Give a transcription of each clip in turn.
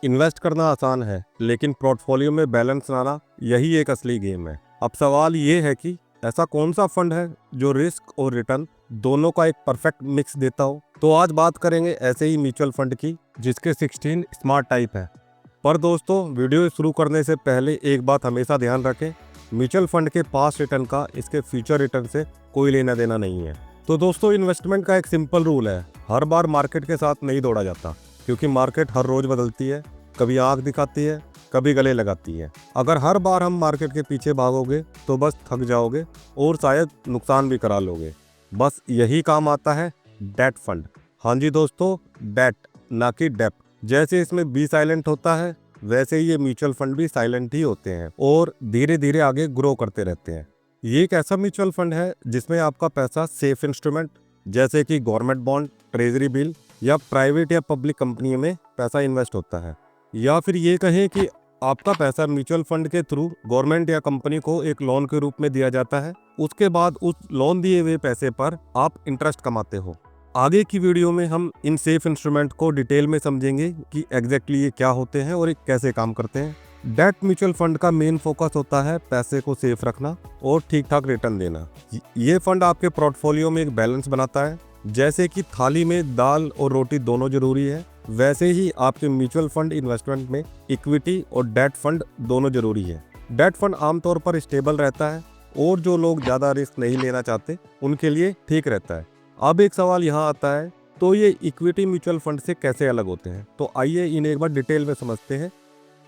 Invest करना आसान है, लेकिन पोर्टफोलियो में बैलेंस लाना यही एक असली गेम है। अब सवाल ये है कि ऐसा कौन सा फंड है जो रिस्क और रिटर्न दोनों का एक परफेक्ट मिक्स देता हो। तो आज बात करेंगे ऐसे ही म्यूचुअल फंड की जिसके 16 स्मार्ट टाइप है। पर दोस्तों, वीडियो शुरू करने से पहले एक बात हमेशा ध्यान रखें, म्यूचुअल फंड के पास्ट रिटर्न का इसके फ्यूचर रिटर्न से कोई लेना देना नहीं है। तो दोस्तों, इन्वेस्टमेंट का एक सिंपल रूल है, हर बार मार्केट के साथ नहीं दौड़ा जाता, क्योंकि मार्केट हर रोज बदलती है, कभी आंख दिखाती है, कभी गले लगाती है। अगर हर बार हम मार्केट के पीछे भागोगे तो बस थक जाओगे और शायद नुकसान भी करा लोगे। बस यही काम आता है डेट फंड। हाँ जी दोस्तों, डेट ना कि डेप्थ। जैसे इसमें बी साइलेंट होता है, वैसे ही ये म्यूचुअल फंड भी साइलेंट ही होते हैं और धीरे धीरे आगे ग्रो करते रहते हैं। ये एक ऐसा म्यूचुअल फंड है जिसमें आपका पैसा सेफ इंस्ट्रूमेंट जैसे कि गवर्नमेंट बॉन्ड, ट्रेजरी बिल या प्राइवेट या पब्लिक कंपनी में पैसा इन्वेस्ट होता है। या फिर ये कहें कि आपका पैसा म्यूचुअल फंड के थ्रू गवर्नमेंट या कंपनी को एक लोन के रूप में दिया जाता है। उसके बाद उस लोन दिए हुए पैसे पर आप इंटरेस्ट कमाते हो। आगे की वीडियो में हम इन सेफ इंस्ट्रूमेंट को डिटेल में समझेंगे कि एग्जैक्टली ये क्या होते हैं और ये कैसे काम करते हैं। डेट म्यूचुअल फंड का मेन फोकस होता है पैसे को सेफ रखना और ठीक ठाक रिटर्न देना। ये फंड आपके पोर्टफोलियो में एक बैलेंस बनाता है। जैसे कि थाली में दाल और रोटी दोनों जरूरी है, वैसे ही आपके म्यूचुअल फंड इन्वेस्टमेंट में इक्विटी और डेट फंड दोनों जरूरी है। डेट फंड आमतौर पर स्टेबल रहता है और जो लोग ज़्यादा रिस्क नहीं लेना चाहते उनके लिए ठीक रहता है। अब एक सवाल यहाँ आता है, तो ये इक्विटी म्यूचुअल फंड से कैसे अलग होते हैं? तो आइए इन्हें एक बार डिटेल में समझते हैं।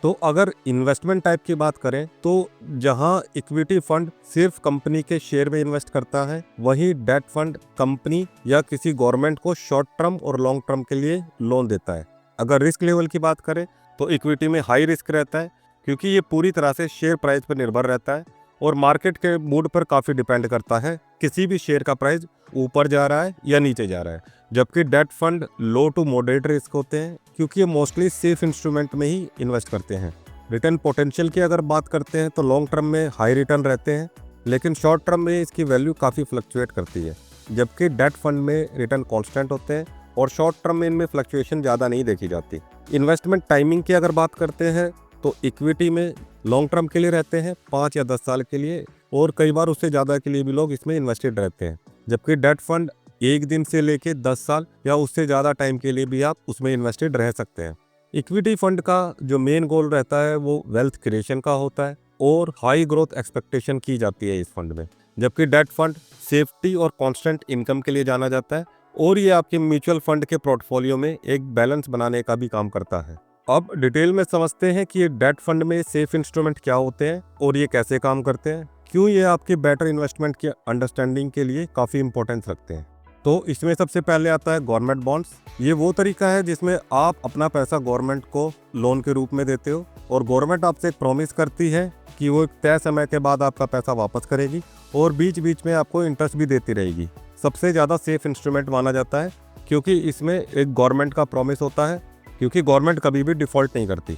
तो अगर इन्वेस्टमेंट टाइप की बात करें तो जहां इक्विटी फंड सिर्फ कंपनी के शेयर में इन्वेस्ट करता है, वहीं डेट फंड कंपनी या किसी गवर्नमेंट को शॉर्ट टर्म और लॉन्ग टर्म के लिए लोन देता है। अगर रिस्क लेवल की बात करें तो इक्विटी में हाई रिस्क रहता है, क्योंकि ये पूरी तरह से शेयर प्राइस पर निर्भर रहता है और मार्केट के मूड पर काफ़ी डिपेंड करता है किसी भी शेयर का प्राइस ऊपर जा रहा है या नीचे जा रहा है। जबकि debt fund low to moderate risk होते हैं, क्योंकि ये मोस्टली सेफ इंस्ट्रूमेंट में ही इन्वेस्ट करते हैं। रिटर्न पोटेंशियल की अगर बात करते हैं तो लॉन्ग टर्म में हाई रिटर्न रहते हैं, लेकिन शॉर्ट टर्म में इसकी वैल्यू काफ़ी फ्लक्चुएट करती है। जबकि डेट फंड में रिटर्न कांस्टेंट होते हैं और शॉर्ट टर्म में इनमें फ्लक्चुएशन ज़्यादा नहीं देखी जाती। इन्वेस्टमेंट टाइमिंग की अगर बात करते हैं तो इक्विटी में लॉन्ग टर्म के लिए रहते हैं, 5 या 10 साल के लिए, और कई बार उससे ज़्यादा के लिए भी लोग इसमें इन्वेस्टेड रहते हैं। जबकि डेट फंड 1 दिन से लेके 10 साल या उससे ज़्यादा टाइम के लिए भी आप उसमें इन्वेस्टेड रह सकते हैं। इक्विटी फंड का जो मेन गोल रहता है वो वेल्थ क्रिएशन का होता है और हाई ग्रोथ एक्सपेक्टेशन की जाती है इस फंड में। जबकि डेट फंड सेफ्टी और कांस्टेंट इनकम के लिए जाना जाता है और ये आपके म्यूचुअल फंड के पोर्टफोलियो में एक बैलेंस बनाने का भी काम करता है। अब डिटेल में समझते हैं कि ये डेट फंड में सेफ इंस्ट्रूमेंट क्या होते हैं और ये कैसे काम करते हैं, क्यों ये आपके बेटर इन्वेस्टमेंट की अंडरस्टैंडिंग के लिए काफ़ी इंपॉर्टेंस रखते हैं। तो इसमें सबसे पहले आता है गवर्नमेंट बॉन्ड्स। ये वो तरीका है जिसमें आप अपना पैसा गवर्नमेंट को लोन के रूप में देते हो और गवर्नमेंट आपसे एक प्रॉमिस करती है कि वो एक तय समय के बाद आपका पैसा वापस करेगी और बीच बीच में आपको इंटरेस्ट भी देती रहेगी। सबसे ज़्यादा सेफ इंस्ट्रूमेंट माना जाता है, क्योंकि इसमें एक गवर्नमेंट का प्रॉमिस होता है, क्योंकि गवर्नमेंट कभी भी डिफ़ॉल्ट नहीं करती।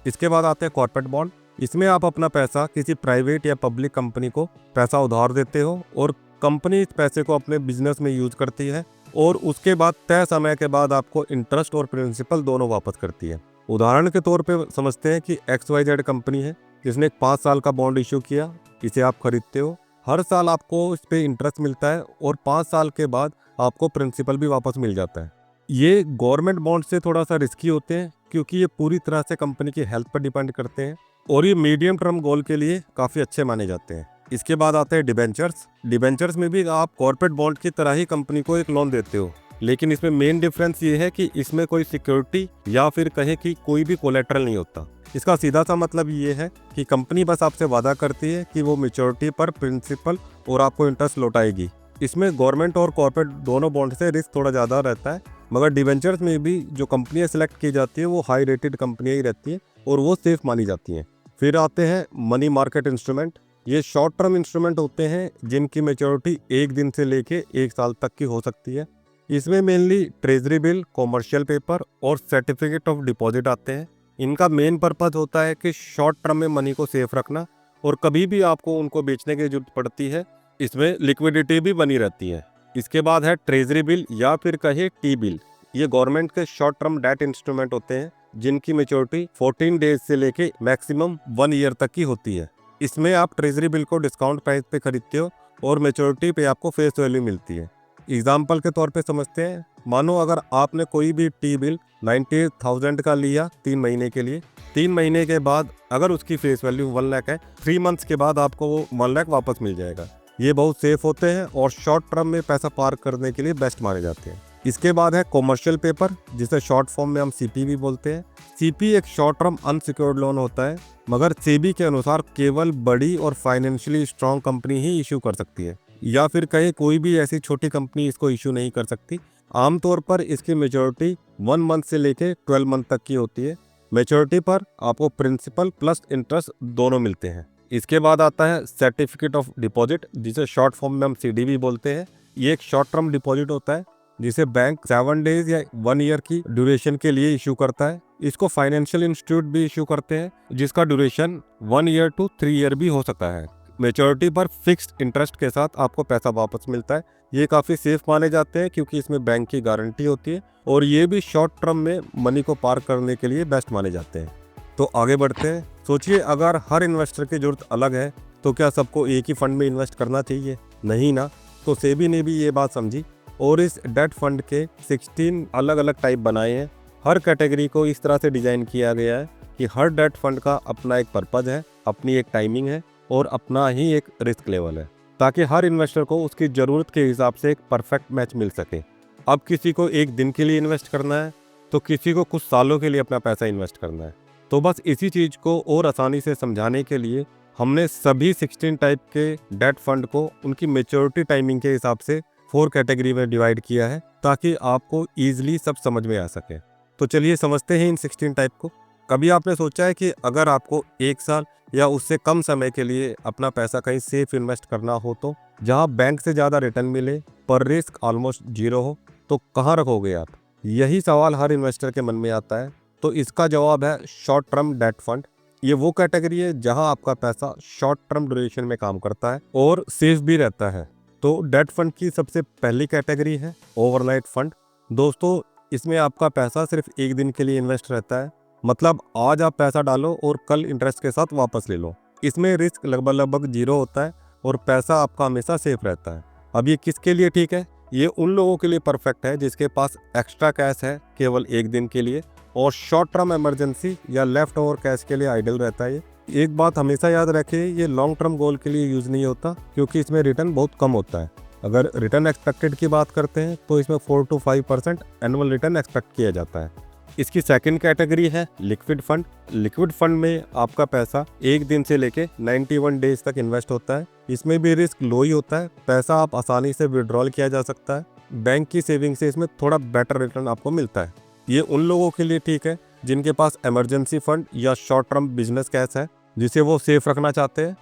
इसके बाद आते हैं कॉर्पोरेट बॉन्ड। इसमें आप अपना पैसा किसी प्राइवेट या पब्लिक कंपनी को पैसा उधार देते हो और कंपनी इस पैसे को अपने बिजनेस में यूज करती है और उसके बाद तय समय के बाद आपको इंटरेस्ट और प्रिंसिपल दोनों वापस करती है। उदाहरण के तौर पे समझते हैं कि XYZ कंपनी है जिसने एक 5 साल का बॉन्ड इशू किया, इसे आप खरीदते हो, हर साल आपको इस पे इंटरेस्ट मिलता है और 5 साल के बाद आपको प्रिंसिपल भी वापस मिल जाता है। ये गवर्नमेंट बॉन्ड से थोड़ा सा रिस्की होते हैं, क्योंकि ये पूरी तरह से कंपनी की हेल्थ पर डिपेंड करते हैं और ये मीडियम टर्म गोल के लिए काफ़ी अच्छे माने जाते हैं। इसके बाद आते हैं डिबेंचर्स। डिबेंचर्स में भी आप कॉर्पोरेट बॉन्ड की तरह ही कंपनी को एक लोन देते हो, लेकिन इसमें मेन डिफरेंस ये है कि इसमें कोई सिक्योरिटी या फिर कहें कि कोई भी कोलेटरल नहीं होता। इसका सीधा सा मतलब ये है कि कंपनी बस आपसे वादा करती है कि वो मैच्योरिटी पर प्रिंसिपल और आपको इंटरेस्ट लौटाएगी। इसमें गवर्नमेंट और कॉर्पोरेट दोनों बॉन्ड से रिस्क थोड़ा ज़्यादा रहता है, मगर डिबेंचर्स में भी जो कंपनियां सेलेक्ट की जाती है वो हाई रेटेड कंपनियां ही रहती हैं और वो सेफ मानी जाती हैं। फिर आते हैं मनी मार्केट इंस्ट्रूमेंट। ये शॉर्ट टर्म इंस्ट्रूमेंट होते हैं जिनकी मैच्योरिटी 1 दिन से लेके 1 साल तक की हो सकती है। इसमें mainly treasury bill, commercial paper और सर्टिफिकेट ऑफ डिपॉजिट आते हैं। इनका मेन पर्पज़ होता है कि शॉर्ट टर्म में मनी को सेफ रखना और कभी भी आपको उनको बेचने की जरूरत पड़ती है इसमें लिक्विडिटी भी बनी रहती है। इसके बाद है ट्रेजरी बिल या फिर कहे टी बिल। ये गवर्नमेंट के शॉर्ट टर्म डेट इंस्ट्रूमेंट होते हैं जिनकी मैच्योरिटी 14 डेज से लेके मैक्सिमम 1 ईयर तक की होती है। इसमें आप ट्रेजरी बिल को डिस्काउंट प्राइस पे खरीदते हो और मैच्योरिटी पे आपको फेस वैल्यू मिलती है। एग्जाम्पल के तौर पे समझते हैं, मानो अगर आपने कोई भी टी बिल 98,000 का लिया 3 महीने के लिए, 3 महीने के बाद अगर उसकी फेस वैल्यू 1 लाख है, 3 मंथ्स के बाद आपको वो 1 लाख वापस मिल जाएगा। ये बहुत सेफ होते हैं और शॉर्ट टर्म में पैसा पार्क करने के लिए बेस्ट माने जाते हैं। इसके बाद है कॉमर्शियल पेपर, जिसे शॉर्ट फॉर्म में हम सीपी भी बोलते हैं। सीपी एक शॉर्ट टर्म अनसिक्योर्ड लोन होता है, मगर सेबी के अनुसार केवल बड़ी और फाइनेंशियली स्ट्रांग कंपनी ही इशू कर सकती है, या फिर कहीं कोई भी ऐसी छोटी कंपनी इसको इशू नहीं कर सकती। आमतौर पर इसकी मैच्योरिटी 1 मंथ से लेके 12 मंथ तक की होती है। मैच्योरिटी पर आपको प्रिंसिपल प्लस इंटरेस्ट दोनों मिलते हैं। इसके बाद आता है सर्टिफिकेट ऑफ डिपॉजिट, जिसे शॉर्ट फॉर्म में हम सीडी भी बोलते हैं। ये एक शॉर्ट टर्म डिपॉजिट होता है जिसे बैंक 7 डेज या 1 ईयर की ड्यूरेशन के लिए इशू करता है। इसको फाइनेंशियल इंस्टीट्यूट भी इशू करते हैं, जिसका ड्यूरेशन 1 ईयर टू 3 ईयर भी हो सकता है। मैच्योरिटी पर फिक्स्ड इंटरेस्ट के साथ आपको पैसा वापस मिलता है। ये काफ़ी सेफ माने जाते हैं क्योंकि इसमें बैंक की गारंटी होती है और ये भी शॉर्ट टर्म में मनी को पार्क करने के लिए बेस्ट माने जाते हैं। तो आगे बढ़ते हैं। सोचिए, अगर हर इन्वेस्टर की जरूरत अलग है तो क्या सबको एक ही फंड में इन्वेस्ट करना चाहिए? नहीं ना। तो सेबी ने भी ये बात समझी और इस डेट फंड के 16 अलग अलग टाइप बनाए हैं। हर कैटेगरी को इस तरह से डिजाइन किया गया है कि हर डेट फंड का अपना एक पर्पज है, अपनी एक टाइमिंग है और अपना ही एक रिस्क लेवल है, ताकि हर इन्वेस्टर को उसकी ज़रूरत के हिसाब से एक परफेक्ट मैच मिल सके। अब किसी को एक दिन के लिए इन्वेस्ट करना है तो किसी को कुछ सालों के लिए अपना पैसा इन्वेस्ट करना है। तो बस इसी चीज़ को और आसानी से समझाने के लिए हमने सभी 16 टाइप के डेट फंड को उनकी मैच्योरिटी टाइमिंग के हिसाब से 4 कैटेगरी में डिवाइड किया है, ताकि आपको ईजिली सब समझ में आ सके। तो चलिए समझते हैं इन 16 टाइप को। कभी आपने सोचा है कि अगर आपको 1 साल या उससे कम समय के लिए अपना पैसा कहीं सेफ इन्वेस्ट करना हो, तो जहां बैंक से ज़्यादा रिटर्न मिले पर रिस्क ऑलमोस्ट 0 हो, तो कहां रखोगे आप? यही सवाल हर इन्वेस्टर के मन में आता है। तो इसका जवाब है शॉर्ट टर्म डेट फंड। ये वो कैटेगरी है जहां आपका पैसा शॉर्ट टर्म ड्यूरेशन में काम करता है और सेफ भी रहता है। तो डेट फंड की सबसे पहली कैटेगरी है ओवरनाइट फंड। दोस्तों, इसमें आपका पैसा सिर्फ 1 दिन के लिए इन्वेस्ट रहता है। मतलब आज आप पैसा डालो और कल इंटरेस्ट के साथ वापस ले लो। इसमें रिस्क लगभग 0 होता है और पैसा आपका हमेशा सेफ रहता है। अब ये किसके लिए ठीक है? ये उन लोगों के लिए परफेक्ट है जिसके पास एक्स्ट्रा कैश है केवल 1 दिन के लिए और शॉर्ट टर्म इमरजेंसी या लेफ्ट ओवर कैश के लिए आइडल रहता है। एक बात हमेशा याद रखें, ये लॉन्ग टर्म गोल के लिए यूज़ नहीं होता क्योंकि इसमें रिटर्न बहुत कम होता है। अगर रिटर्न एक्सपेक्टेड की बात करते हैं तो इसमें 4 to 5% एनुअल रिटर्न एक्सपेक्ट किया जाता है। इसकी सेकंड कैटेगरी है लिक्विड फंड। लिक्विड फंड में आपका पैसा 1 दिन से लेके 91 डेज तक इन्वेस्ट होता है। इसमें भी रिस्क लो ही होता है, पैसा आप आसानी से विड्रॉल किया जा सकता है। बैंक की सेविंग से इसमें थोड़ा बेटर रिटर्न आपको मिलता है। ये उन लोगों के लिए ठीक है जिनके पास इमरजेंसी फंड या शॉर्ट टर्म बिजनेस कैश है जिसे वो सेफ रखना चाहते हैं।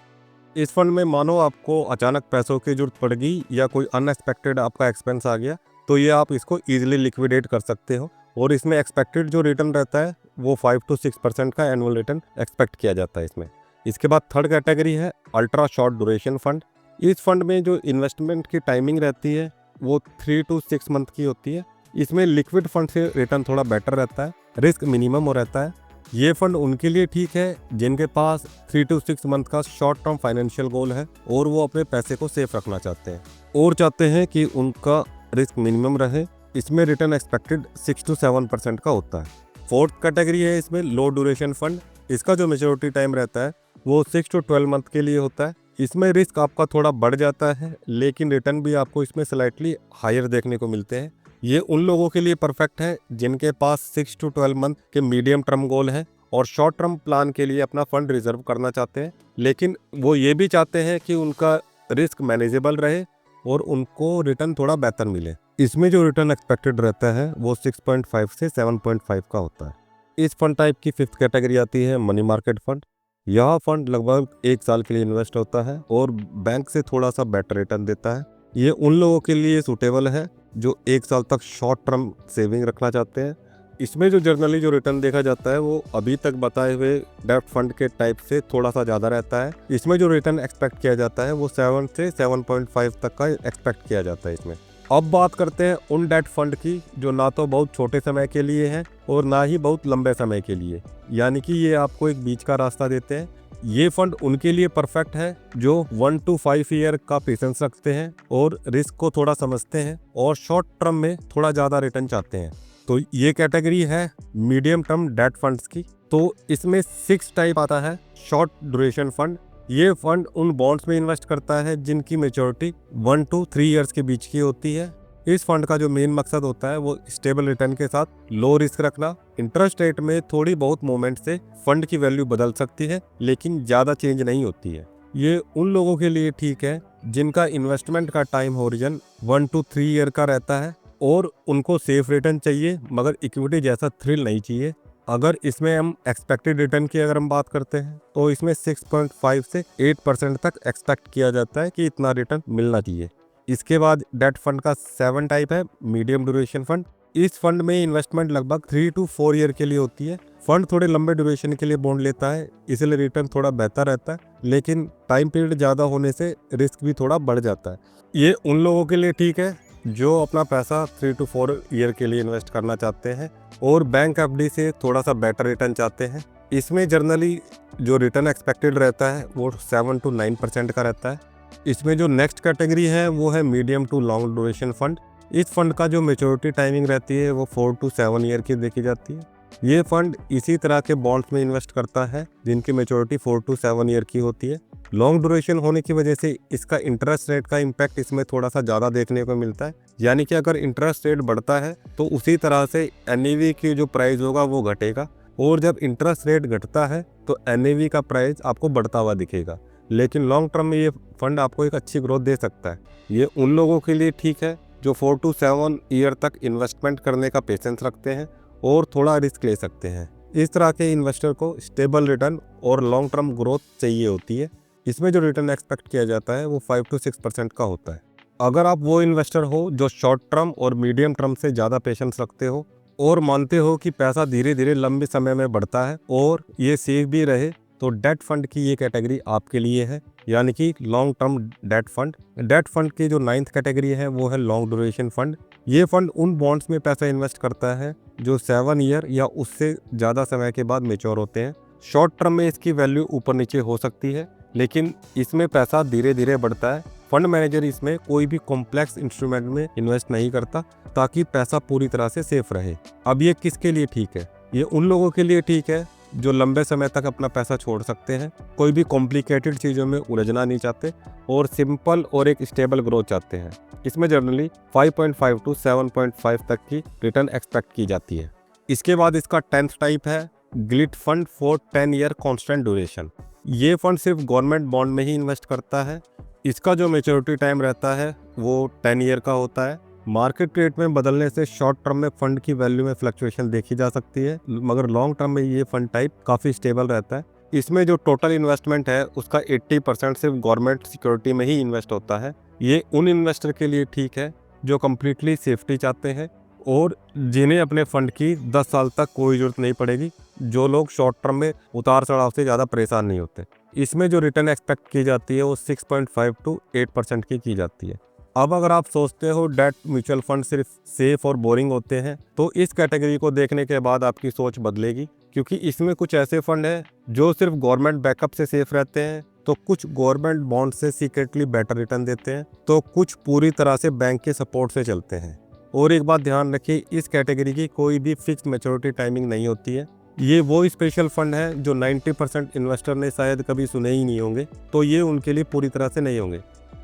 इस फंड में मानो आपको अचानक पैसों की जरूरत पड़ गई या कोई अनएक्सपेक्टेड आपका एक्सपेंस आ गया, तो ये आप इसको ईजिली लिक्विडेट कर सकते हो और इसमें एक्सपेक्टेड जो रिटर्न रहता है वो 5 to 6% का एनुअल रिटर्न एक्सपेक्ट किया जाता है इसमें। इसके बाद थर्ड कैटेगरी है अल्ट्रा शॉर्ट ड्यूरेशन फंड। इस फंड में जो इन्वेस्टमेंट की टाइमिंग रहती है वो 3 to 6 मंथ की होती है। इसमें लिक्विड फंड से रिटर्न थोड़ा बेटर रहता है, रिस्क मिनिमम हो रहता है। ये फंड उनके लिए ठीक है जिनके पास 3 to 6 मंथ का शॉर्ट टर्म फाइनेंशियल गोल है और वो अपने पैसे को सेफ रखना चाहते हैं और चाहते हैं कि उनका रिस्क मिनिमम रहे। इसमें रिटर्न एक्सपेक्टेड 6 to 7% का होता है। फोर्थ कैटेगरी है इसमें लो ड्यूरेशन फंड। इसका जो मैच्योरिटी टाइम रहता है वो 6 to 12 मंथ के लिए होता है। इसमें रिस्क आपका थोड़ा बढ़ जाता है लेकिन रिटर्न भी आपको इसमें स्लाइटली हायर देखने को मिलते हैं। ये उन लोगों के लिए परफेक्ट है जिनके पास 6 to 12 मंथ के मीडियम टर्म गोल है और शॉर्ट टर्म प्लान के लिए अपना फंड रिजर्व करना चाहते हैं, लेकिन वो ये भी चाहते हैं कि उनका रिस्क मैनेजेबल रहे और उनको रिटर्न थोड़ा बेहतर मिले। इसमें जो रिटर्न एक्सपेक्टेड रहता है वो 6.5 से 7.5 का होता है। इस फंड टाइप की फिफ्थ कैटेगरी आती है मनी मार्केट फंड। यह फंड लगभग 1 साल के लिए इन्वेस्ट होता है और बैंक से थोड़ा सा बेटर रिटर्न देता है। ये उन लोगों के लिए सूटेबल है जो 1 साल तक शॉर्ट टर्म सेविंग रखना चाहते हैं। इसमें जो जर्नली जो रिटर्न देखा जाता है वो अभी तक बताए हुए डेट फंड के टाइप से थोड़ा सा ज़्यादा रहता है। इसमें जो रिटर्न एक्सपेक्ट किया जाता है वो 7 से 7.5 तक का एक्सपेक्ट किया जाता है इसमें। अब बात करते हैं उन डेट फंड की जो ना तो बहुत छोटे समय के लिए हैं और ना ही बहुत लंबे समय के लिए, यानी कि ये आपको एक बीच का रास्ता देते हैं। ये फंड उनके लिए परफेक्ट है जो 1 to 5 ईयर का पेशेंस रखते हैं और रिस्क को थोड़ा समझते हैं और शॉर्ट टर्म में थोड़ा ज़्यादा रिटर्न चाहते हैं। तो ये कैटेगरी है मीडियम टर्म डेट फंड्स की। तो इसमें 6 टाइप आता है। शॉर्ट ड्यूरेशन फंड, ये फंड उन बॉन्ड्स में इन्वेस्ट करता है जिनकी मेच्योरिटी 1 to 3 ईयर्स के बीच की होती है। इस फंड का जो मेन मकसद होता है वो स्टेबल रिटर्न के साथ लो रिस्क रखना। इंटरेस्ट रेट में थोड़ी बहुत मूवमेंट से फंड की वैल्यू बदल सकती है, लेकिन ज़्यादा चेंज नहीं होती है। ये उन लोगों के लिए ठीक है जिनका इन्वेस्टमेंट का टाइम होरिजन 1 to 3 ईयर का रहता है और उनको सेफ रिटर्न चाहिए, मगर इक्विटी जैसा थ्रिल नहीं चाहिए। अगर इसमें हम एक्सपेक्टेड रिटर्न की अगर हम बात करते हैं तो इसमें 6.5 से 8% तक एक्सपेक्ट किया जाता है कि इतना रिटर्न मिलना चाहिए। इसके बाद डेट फंड का 7 टाइप है मीडियम ड्यूरेशन फंड। इस फंड में इन्वेस्टमेंट लगभग 3 to 4 ईयर के लिए होती है। फंड थोड़े लंबे ड्यूरेशन के लिए बॉन्ड लेता है, इसलिए रिटर्न थोड़ा बेहतर रहता है, लेकिन टाइम पीरियड ज़्यादा होने से रिस्क भी थोड़ा बढ़ जाता है। ये उन लोगों के लिए ठीक है जो अपना पैसा 3 to 4 ईयर के लिए इन्वेस्ट करना चाहते हैं और बैंक एफडी से थोड़ा सा बेटर रिटर्न चाहते हैं। इसमें जनरली जो रिटर्न एक्सपेक्टेड रहता है वो 7 to 9% का रहता है। इसमें जो नेक्स्ट कैटेगरी है वो है medium to long duration fund. इस फंड का जो मेच्योरिटी टाइमिंग रहती है वो 4 to 7 ईयर की देखी जाती है। ये फंड इसी तरह के बॉन्ड्स में इन्वेस्ट करता है जिनकी मेच्योरिटी 4 to 7 ईयर की होती है। लॉन्ग ड्यूरेशन होने की वजह से इसका इंटरेस्ट रेट का इम्पैक्ट इसमें थोड़ा सा ज़्यादा देखने को मिलता है, यानी कि अगर इंटरेस्ट रेट बढ़ता है तो उसी तरह से एनएवी की जो प्राइस होगा वो घटेगा, और जब इंटरेस्ट रेट घटता है तो एनएवी का प्राइस आपको बढ़ता हुआ दिखेगा। लेकिन लॉन्ग टर्म में ये फंड आपको एक अच्छी ग्रोथ दे सकता है। ये उन लोगों के लिए ठीक है जो 4 to 7 ईयर तक इन्वेस्टमेंट करने का पेशेंस रखते हैं और थोड़ा रिस्क ले सकते हैं। इस तरह के इन्वेस्टर को स्टेबल रिटर्न और लॉन्ग टर्म ग्रोथ चाहिए होती है। इसमें जो रिटर्न एक्सपेक्ट किया जाता है वो 5 to 6% का होता है। अगर आप वो इन्वेस्टर हो जो शॉर्ट टर्म और मीडियम टर्म से ज़्यादा पेशेंस रखते हो और मानते हो कि पैसा धीरे धीरे लंबे समय में बढ़ता है और ये सेफ भी रहे, तो डेट फंड की ये कैटेगरी आपके लिए है, यानी कि long term debt fund. Debt fund की जो 9th कैटेगरी है वो है लॉन्ग ड्यूरेशन फंड। ये फंड उन बॉन्ड्स में पैसा इन्वेस्ट करता है जो 7 ईयर या उससे ज़्यादा समय के बाद मेच्योर होते हैं। शॉर्ट टर्म में इसकी वैल्यू ऊपर नीचे हो सकती है, लेकिन इसमें पैसा धीरे धीरे बढ़ता है। फंड मैनेजर इसमें कोई भी कॉम्प्लेक्स इंस्ट्रूमेंट में इन्वेस्ट नहीं करता ताकि पैसा पूरी तरह से सेफ रहे। अब ये किसके लिए ठीक है? ये उन लोगों के लिए ठीक है जो लंबे समय तक अपना पैसा छोड़ सकते हैं, कोई भी कॉम्प्लिकेटेड चीज़ों में उलझना नहीं चाहते और सिंपल और एक स्टेबल ग्रोथ चाहते हैं। इसमें जनरली 5.5 to 7.5 तक की रिटर्न एक्सपेक्ट की जाती है। इसके बाद इसका 10th टाइप है glide fund for 10 year constant duration. ये फंड सिर्फ गवर्नमेंट बॉन्ड में ही इन्वेस्ट करता है। इसका जो मेच्योरिटी टाइम रहता है वो 10 ईयर का होता है। मार्केट रेट में बदलने से शॉर्ट टर्म में फंड की वैल्यू में फ्लक्चुएशन देखी जा सकती है, मगर लॉन्ग टर्म में ये फंड टाइप काफ़ी स्टेबल रहता है। इसमें जो टोटल इन्वेस्टमेंट है उसका 80% सिर्फ गवर्नमेंट सिक्योरिटी में ही इन्वेस्ट होता है। ये उन इन्वेस्टर के लिए ठीक है जो कम्प्लीटली सेफ्टी चाहते हैं और जिन्हें अपने फंड की 10 साल तक कोई ज़रूरत नहीं पड़ेगी, जो लोग शॉर्ट टर्म में उतार चढ़ाव से ज़्यादा परेशान नहीं होते। इसमें जो रिटर्न एक्सपेक्ट की जाती है वो 6.5 to 8% की जाती है। अब अगर आप सोचते हो डेट म्यूचुअल फंड सिर्फ सेफ और बोरिंग होते हैं, तो इस कैटेगरी को देखने के बाद आपकी सोच बदलेगी, क्योंकि इसमें कुछ ऐसे फंड हैं जो सिर्फ गवर्नमेंट बैकअप से सेफ रहते हैं, तो कुछ गवर्नमेंट बॉन्ड से सीक्रेटली बेटर रिटर्न देते हैं, तो कुछ पूरी तरह से बैंक के सपोर्ट से चलते हैं। और एक बात ध्यान रखिए, इस कैटेगरी की कोई भी फिक्स मैच्योरिटी टाइमिंग नहीं होती है। ये वो स्पेशल फंड है जो 90% इन्वेस्टर ने शायद कभी सुने ही नहीं होंगे, तो ये उनके लिए पूरी तरह से नहीं होंगे।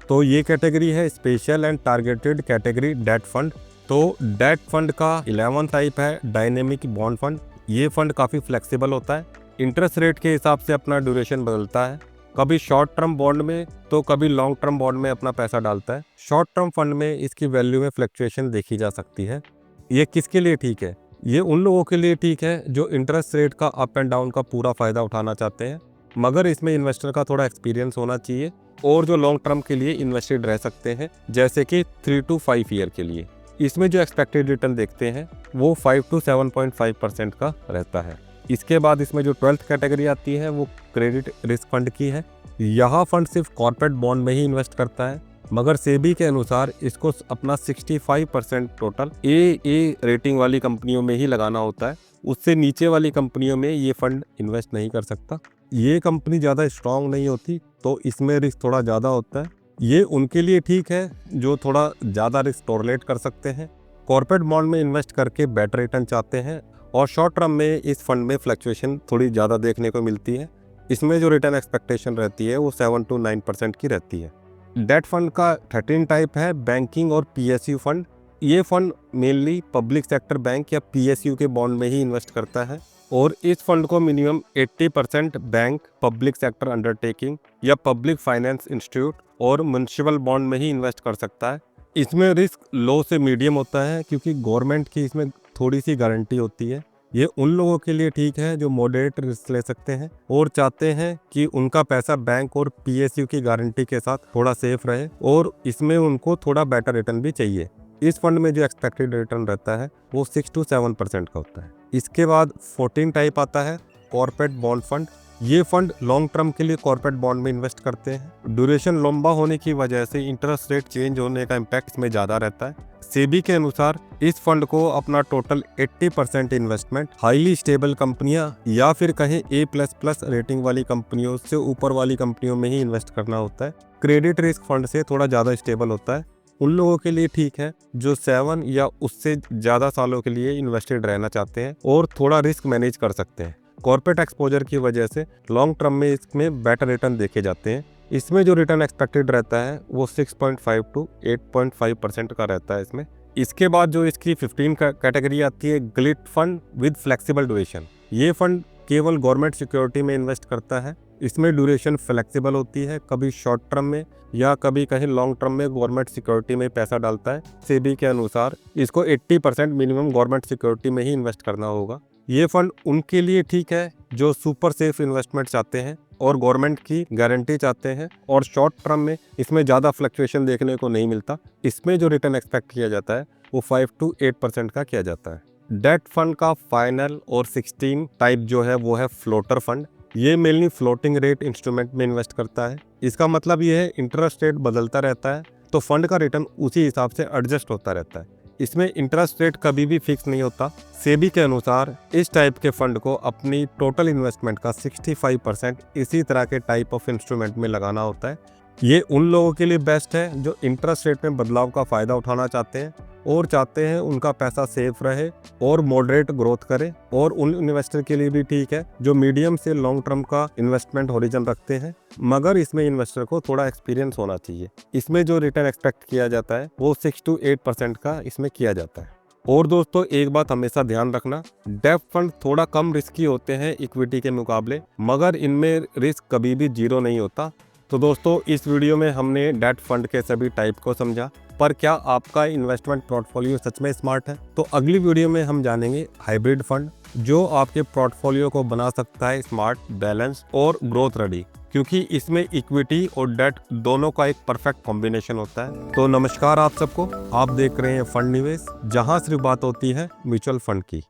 तो ये कैटेगरी है special and targeted category debt fund. तो डेट फंड का 11th टाइप है डायनेमिक बॉन्ड फंड। ये फंड काफ़ी फ्लेक्सिबल होता है, इंटरेस्ट रेट के हिसाब से अपना ड्यूरेशन बदलता है, कभी शॉर्ट टर्म बॉन्ड में तो कभी लॉन्ग टर्म बॉन्ड में अपना पैसा डालता है। शॉर्ट टर्म फंड में इसकी वैल्यू में फ्लक्चुएशन देखी जा सकती है। ये किसके लिए ठीक है? ये उन लोगों के लिए ठीक है जो इंटरेस्ट रेट का अप एंड डाउन का पूरा फ़ायदा उठाना चाहते हैं, मगर इसमें इन्वेस्टर का थोड़ा एक्सपीरियंस होना चाहिए, और जो लॉन्ग टर्म के लिए इन्वेस्टेड रह सकते हैं, जैसे कि 3 to 5 ईयर के लिए। इसमें जो एक्सपेक्टेड रिटर्न देखते हैं वो 5 to 7.5% का रहता है। इसके बाद इसमें जो 12th कैटेगरी आती है वो क्रेडिट रिस्क फंड की है। यहाँ फंड सिर्फ कॉर्पोरेट बॉन्ड में ही इन्वेस्ट करता है। मगर सेबी के अनुसार इसको अपना 65% टोटल ए रेटिंग वाली कंपनियों में ही लगाना होता है। उससे नीचे वाली कंपनियों में ये फंड इन्वेस्ट नहीं कर सकता। ये कंपनी ज़्यादा स्ट्रांग नहीं होती तो इसमें रिस्क थोड़ा ज़्यादा होता है। ये उनके लिए ठीक है जो थोड़ा ज़्यादा रिस्क टॉलरेट कर सकते हैं, कॉर्पोरेट बॉन्ड में इन्वेस्ट करके बेटर रिटर्न चाहते हैं और शॉर्ट टर्म में इस फंड में फ्लक्चुएशन थोड़ी ज़्यादा देखने को मिलती है। इसमें जो रिटर्न एक्सपेक्टेशन रहती है वो 7 to 9% की रहती है। डेट फंड का 13 टाइप है, बैंकिंग और PSU फंड। ये fund mainly public sector bank या PSU के बॉन्ड में ही इन्वेस्ट करता है और इस फंड को minimum 80% bank, public sector undertaking या पब्लिक फाइनेंस इंस्टीट्यूट और म्युनिसिपल बॉन्ड में ही इन्वेस्ट कर सकता है। इसमें रिस्क लो से मीडियम होता है क्योंकि गवर्नमेंट की इसमें थोड़ी सी गारंटी होती है। ये उन लोगों के लिए ठीक है जो मॉडरेट रिस्क ले सकते हैं और चाहते हैं कि उनका पैसा बैंक और PSU की गारंटी के साथ थोड़ा सेफ रहे और इसमें उनको थोड़ा बेटर रिटर्न भी चाहिए। इस फंड में जो एक्सपेक्टेड रिटर्न रहता है वो 6 to 7% का होता है। इसके बाद 14 टाइप आता है, कॉर्पोरेट बॉन्ड फंड। ये फंड लॉन्ग टर्म के लिए कॉर्पोरेट बॉन्ड में इन्वेस्ट करते हैं। ड्यूरेशन लंबा होने की वजह से इंटरेस्ट रेट चेंज होने का इम्पैक्ट इसमें ज़्यादा रहता है। सेबी के अनुसार इस फंड को अपना टोटल 80% इन्वेस्टमेंट हाईली स्टेबल कंपनियां या फिर कहें A++ रेटिंग वाली कंपनियों से ऊपर वाली कंपनियों में ही इन्वेस्ट करना होता है। क्रेडिट रिस्क फंड से थोड़ा ज़्यादा स्टेबल होता है। उन लोगों के लिए ठीक है जो 7 या उससे ज़्यादा सालों के लिए इन्वेस्टेड रहना चाहते हैं और थोड़ा रिस्क मैनेज कर सकते हैं। कॉर्पोरेट एक्सपोजर की वजह से लॉन्ग टर्म में इसमें बेटर रिटर्न देखे जाते हैं। इसमें जो रिटर्न एक्सपेक्टेड रहता है वो 6.5 to 8.5% का रहता है इसमें। इसके बाद जो इसकी 15 कैटेगरी आती है, guilt fund with flexible duration. ये फंड केवल गवर्नमेंट सिक्योरिटी में इन्वेस्ट करता है। इसमें ड्यूरेशन फ्लेक्सिबल होती है, कभी शॉर्ट टर्म में या कभी कहीं लॉन्ग टर्म में गवर्नमेंट सिक्योरिटी में पैसा डालता है। सेबी के अनुसार इसको 80% मिनिमम गवर्नमेंट सिक्योरिटी में ही इन्वेस्ट करना होगा। ये फंड उनके लिए ठीक है जो सुपर सेफ इन्वेस्टमेंट चाहते हैं और गवर्नमेंट की गारंटी चाहते हैं और शॉर्ट टर्म में इसमें ज़्यादा फ्लक्चुएशन देखने को नहीं मिलता। इसमें जो रिटर्न एक्सपेक्ट किया जाता है वो 5 to 8% का किया जाता है। डेट फंड का फाइनल और 16 टाइप जो है वो है फ्लोटर फंड। ये मेनली फ्लोटिंग रेट इंस्ट्रूमेंट में इन्वेस्ट करता है। इसका मतलब ये है इंटरेस्ट रेट बदलता रहता है तो फंड का रिटर्न उसी हिसाब से एडजस्ट होता रहता है। इसमें इंटरेस्ट रेट कभी भी फिक्स नहीं होता। सेबी के अनुसार इस टाइप के फंड को अपनी टोटल इन्वेस्टमेंट का 65% इसी तरह के टाइप ऑफ इंस्ट्रूमेंट में लगाना होता है। ये उन लोगों के लिए बेस्ट है जो इंटरेस्ट रेट में बदलाव का फ़ायदा उठाना चाहते हैं और चाहते हैं उनका पैसा सेफ रहे और मॉडरेट ग्रोथ करे, और उन इन्वेस्टर के लिए भी ठीक है जो मीडियम से लॉन्ग टर्म का इन्वेस्टमेंट होरिजन रखते हैं, मगर इसमें इन्वेस्टर को थोड़ा एक्सपीरियंस होना चाहिए। इसमें जो रिटर्न एक्सपेक्ट किया जाता है वो 6 to 8% का इसमें किया जाता है। और दोस्तों एक बात हमेशा ध्यान रखना, डेट फंड थोड़ा कम रिस्की होते हैं इक्विटी के मुकाबले, मगर इनमें रिस्क कभी भी जीरो नहीं होता। तो दोस्तों इस वीडियो में हमने डेट फंड के सभी टाइप को समझा, पर क्या आपका इन्वेस्टमेंट पोर्टफोलियो सच में स्मार्ट है? तो अगली वीडियो में हम जानेंगे हाइब्रिड फंड, जो आपके पोर्टफोलियो को बना सकता है स्मार्ट, बैलेंस और ग्रोथ रेडी, क्योंकि इसमें इक्विटी और डेट दोनों का एक परफेक्ट कॉम्बिनेशन होता है। तो नमस्कार आप सबको, आप देख रहे हैं फंड निवेश, जहां सिर्फ बात होती है म्यूचुअल फंड की।